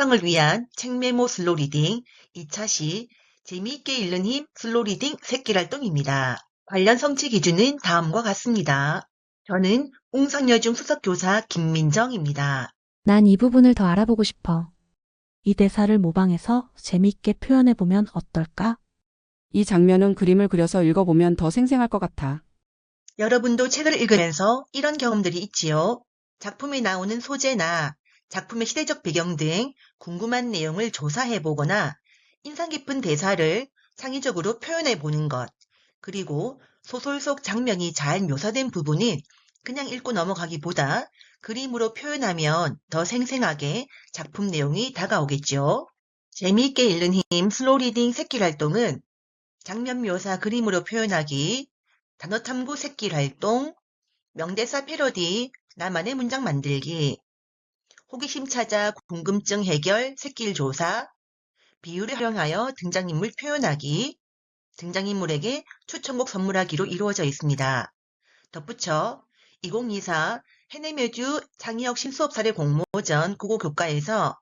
탐방을 위한 책 메모 슬로 리딩 2차 시 재미있게 읽는 힘 슬로 리딩 새길 활동입니다. 관련 성취 기준은 다음과 같습니다. 저는 웅성여중 수석교사 김민정입니다. 난 이 부분을 더 알아보고 싶어. 이 대사를 모방해서 재미있게 표현해보면 어떨까? 이 장면은 그림을 그려서 읽어보면 더 생생할 것 같아. 여러분도 책을 읽으면서 이런 경험들이 있지요. 작품에 나오는 소재나 작품의 시대적 배경 등 궁금한 내용을 조사해보거나 인상 깊은 대사를 창의적으로 표현해보는 것, 그리고 소설 속 장면이 잘 묘사된 부분은 그냥 읽고 넘어가기보다 그림으로 표현하면 더 생생하게 작품 내용이 다가오겠죠. 재미있게 읽는 힘 슬로우 리딩 새길 활동은 장면 묘사 그림으로 표현하기, 단어 탐구 새길 활동, 명대사 패러디, 나만의 문장 만들기, 호기심 찾아 궁금증 해결 새길 조사, 비유를 활용하여 등장인물 표현하기, 등장인물에게 추천곡 선물하기로 이루어져 있습니다. 덧붙여 2024 해내묘주 창의역 실수업 사례 공모전 국어교과에서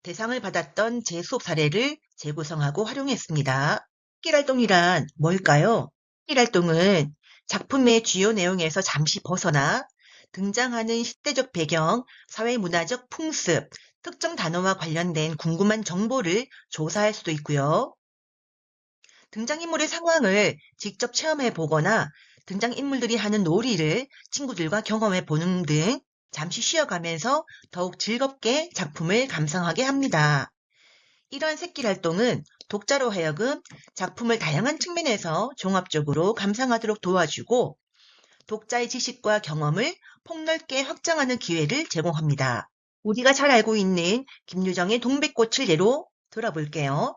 대상을 받았던 제 수업 사례를 재구성하고 활용했습니다. 새길활동이란 뭘까요? 새길활동은 작품의 주요 내용에서 잠시 벗어나 등장하는 시대적 배경, 사회문화적 풍습, 특정 단어와 관련된 궁금한 정보를 조사할 수도 있고요. 등장인물의 상황을 직접 체험해 보거나 등장인물들이 하는 놀이를 친구들과 경험해 보는 등 잠시 쉬어가면서 더욱 즐겁게 작품을 감상하게 합니다. 이러한 새길 활동은 독자로 하여금 작품을 다양한 측면에서 종합적으로 감상하도록 도와주고 독자의 지식과 경험을 폭넓게 확장하는 기회를 제공합니다. 우리가 잘 알고 있는 김유정의 동백꽃을 예로 들어볼게요.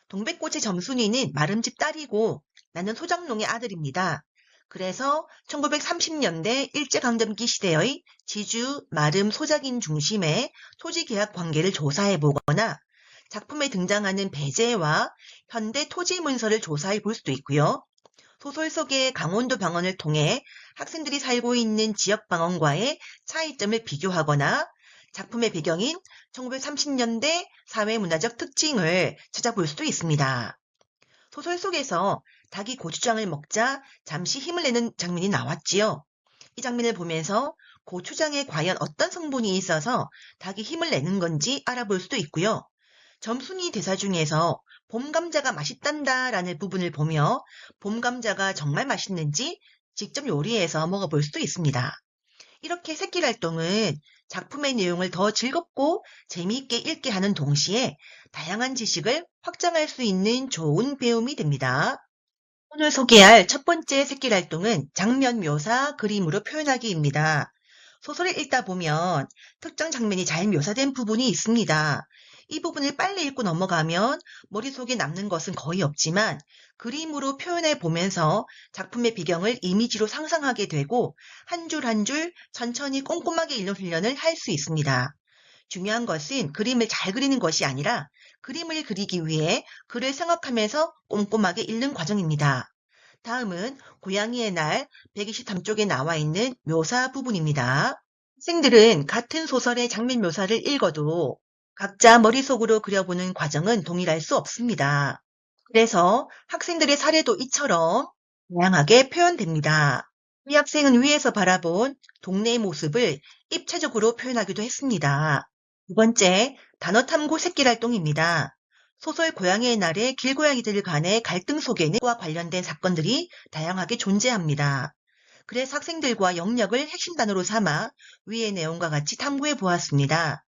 동백꽃의 점순이는 마름집 딸이고 나는 소장농의 아들입니다. 그래서 1930년대 일제강점기 시대의 지주, 마름, 소작인 중심의 토지계약 관계를 조사해보거나 작품에 등장하는 배재와 현대 토지 문서를 조사해 볼 수도 있고요. 소설 속의 강원도 방언을 통해 학생들이 살고 있는 지역 방언과의 차이점을 비교하거나 작품의 배경인 1930년대 사회문화적 특징을 찾아볼 수도 있습니다. 소설 속에서 닭이 고추장을 먹자 잠시 힘을 내는 장면이 나왔지요. 이 장면을 보면서 고추장에 과연 어떤 성분이 있어서 닭이 힘을 내는 건지 알아볼 수도 있고요. 점순이 대사 중에서 봄감자가 맛있단다 라는 부분을 보며 봄감자가 정말 맛있는지 직접 요리해서 먹어볼 수도 있습니다. 이렇게 새길 활동은 작품의 내용을 더 즐겁고 재미있게 읽게 하는 동시에 다양한 지식을 확장할 수 있는 좋은 배움이 됩니다. 오늘 소개할 첫 번째 새길 활동은 장면 묘사 그림으로 표현하기입니다. 소설을 읽다 보면 특정 장면이 잘 묘사된 부분이 있습니다. 이 부분을 빨리 읽고 넘어가면 머릿속에 남는 것은 거의 없지만 그림으로 표현해 보면서 작품의 배경을 이미지로 상상하게 되고 한 줄 한 줄 천천히 꼼꼼하게 읽는 훈련을 할 수 있습니다. 중요한 것은 그림을 잘 그리는 것이 아니라 그림을 그리기 위해 글을 생각하면서 꼼꼼하게 읽는 과정입니다. 다음은 고양이의 날 123쪽에 나와 있는 묘사 부분입니다. 학생들은 같은 소설의 장면 묘사를 읽어도 각자 머릿속으로 그려보는 과정은 동일할 수 없습니다. 그래서 학생들의 사례도 이처럼 다양하게 표현됩니다. 이 학생은 위에서 바라본 동네의 모습을 입체적으로 표현하기도 했습니다. 두 번째, 단어 탐구 새길 활동입니다. 소설 고양이의 날의 길고양이들 간의 갈등 속에는 과 관련된 사건들이 다양하게 존재합니다. 그래서 학생들과 영역을 핵심 단어로 삼아 위의 내용과 같이 탐구해 보았습니다.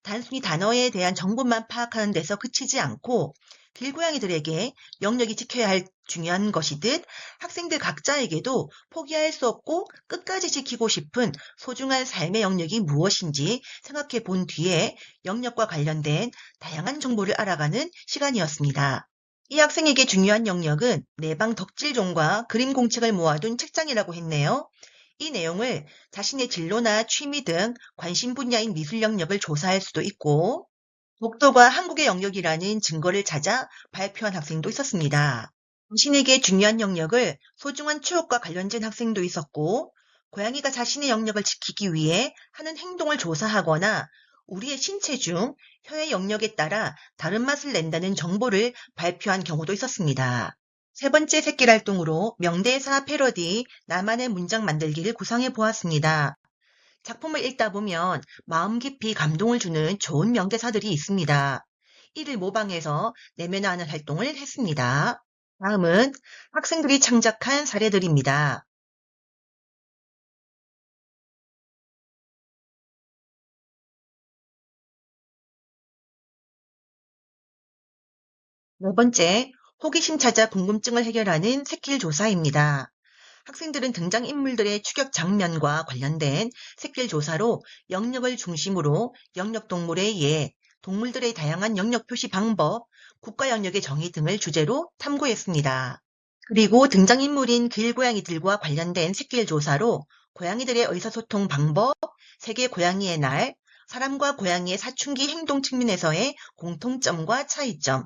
단순히 단어에 대한 정보만 파악하는 데서 그치지 않고 길고양이들에게 영역이 지켜야 할 중요한 것이듯 학생들 각자에게도 포기할 수 없고 끝까지 지키고 싶은 소중한 삶의 영역이 무엇인지 생각해 본 뒤에 영역과 관련된 다양한 정보를 알아가는 시간이었습니다. 이 학생에게 중요한 영역은 내방 덕질종과 그림 공책을 모아둔 책장이라고 했네요. 이 내용을 자신의 진로나 취미 등 관심 분야인 미술 영역을 조사할 수도 있고 독도가 한국의 영역이라는 증거를 찾아 발표한 학생도 있었습니다. 자신에게 중요한 영역을 소중한 추억과 관련된 학생도 있었고 고양이가 자신의 영역을 지키기 위해 하는 행동을 조사하거나 우리의 신체 중 혀의 영역에 따라 다른 맛을 낸다는 정보를 발표한 경우도 있었습니다. 세 번째 새길 활동으로 명대사 패러디 나만의 문장 만들기를 구상해 보았습니다. 작품을 읽다 보면 마음 깊이 감동을 주는 좋은 명대사들이 있습니다. 이를 모방해서 내면화하는 활동을 했습니다. 다음은 학생들이 창작한 사례들입니다. 네 번째, 호기심 찾아 궁금증을 해결하는 새길 조사입니다. 학생들은 등장인물들의 추격 장면과 관련된 새길 조사로 영역을 중심으로 영역동물의 예, 동물들의 다양한 영역 표시 방법, 국가 영역의 정의 등을 주제로 탐구했습니다. 그리고 등장인물인 길고양이들과 관련된 새길 조사로 고양이들의 의사소통 방법, 세계 고양이의 날, 사람과 고양이의 사춘기 행동 측면에서의 공통점과 차이점,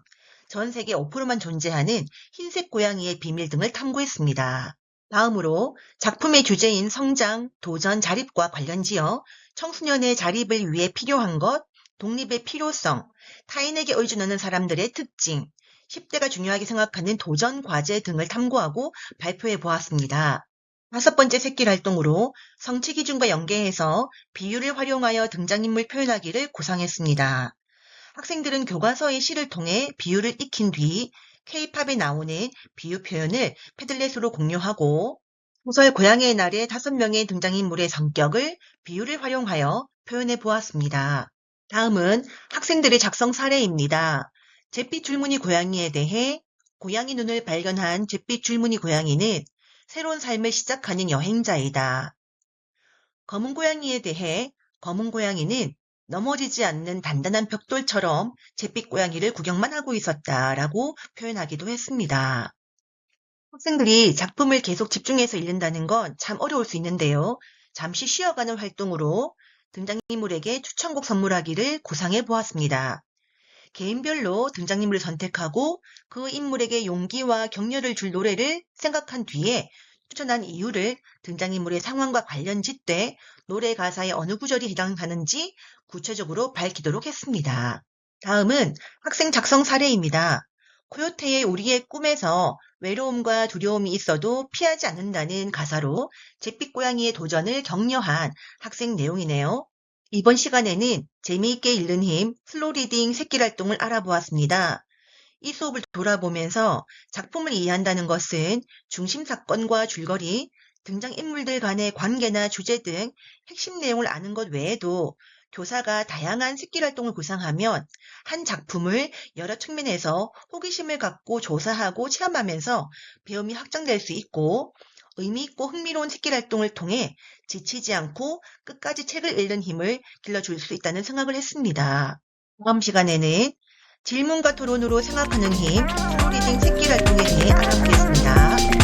전 세계 5%만 존재하는 흰색 고양이의 비밀 등을 탐구했습니다. 다음으로 작품의 주제인 성장, 도전, 자립과 관련지어 청소년의 자립을 위해 필요한 것, 독립의 필요성, 타인에게 의존하는 사람들의 특징, 10대가 중요하게 생각하는 도전 과제 등을 탐구하고 발표해 보았습니다. 다섯 번째 새길 활동으로 성취 기준과 연계해서 비유를 활용하여 등장인물 표현하기를 구상했습니다. 학생들은 교과서의 시를 통해 비유를 익힌 뒤 K-팝에 나오는 비유 표현을 패들렛으로 공유하고 소설 고양이의 날의 5명의 등장인물의 성격을 비유를 활용하여 표현해 보았습니다. 다음은 학생들의 작성 사례입니다. 잿빛 줄무늬 고양이에 대해 고양이 눈을 발견한 잿빛 줄무늬 고양이는 새로운 삶을 시작하는 여행자이다. 검은 고양이에 대해 검은 고양이는 넘어지지 않는 단단한 벽돌처럼 잿빛 고양이를 구경만 하고 있었다라고 표현하기도 했습니다. 학생들이 작품을 계속 집중해서 읽는다는 건 참 어려울 수 있는데요. 잠시 쉬어가는 활동으로 등장인물에게 추천곡 선물하기를 구상해 보았습니다. 개인별로 등장인물을 선택하고 그 인물에게 용기와 격려를 줄 노래를 생각한 뒤에 추천한 이유를 등장인물의 상황과 관련 짓되 노래 가사의 어느 구절이 해당하는지 구체적으로 밝히도록 했습니다. 다음은 학생 작성 사례입니다. 코요테의 우리의 꿈에서 외로움과 두려움이 있어도 피하지 않는다는 가사로 잿빛 고양이의 도전을 격려한 학생 내용이네요. 이번 시간에는 재미있게 읽는 힘 슬로리딩 새길 활동을 알아보았습니다. 이 수업을 돌아보면서 작품을 이해한다는 것은 중심 사건과 줄거리, 등장인물들 간의 관계나 주제 등 핵심 내용을 아는 것 외에도 교사가 다양한 새길 활동을 구상하면 한 작품을 여러 측면에서 호기심을 갖고 조사하고 체험하면서 배움이 확장될 수 있고 의미 있고 흥미로운 새길 활동을 통해 지치지 않고 끝까지 책을 읽는 힘을 길러줄 수 있다는 생각을 했습니다. 다음 시간에는 질문과 토론으로 생각하는 힘, 슬로리딩 새길 활동에 대해 알아보겠습니다.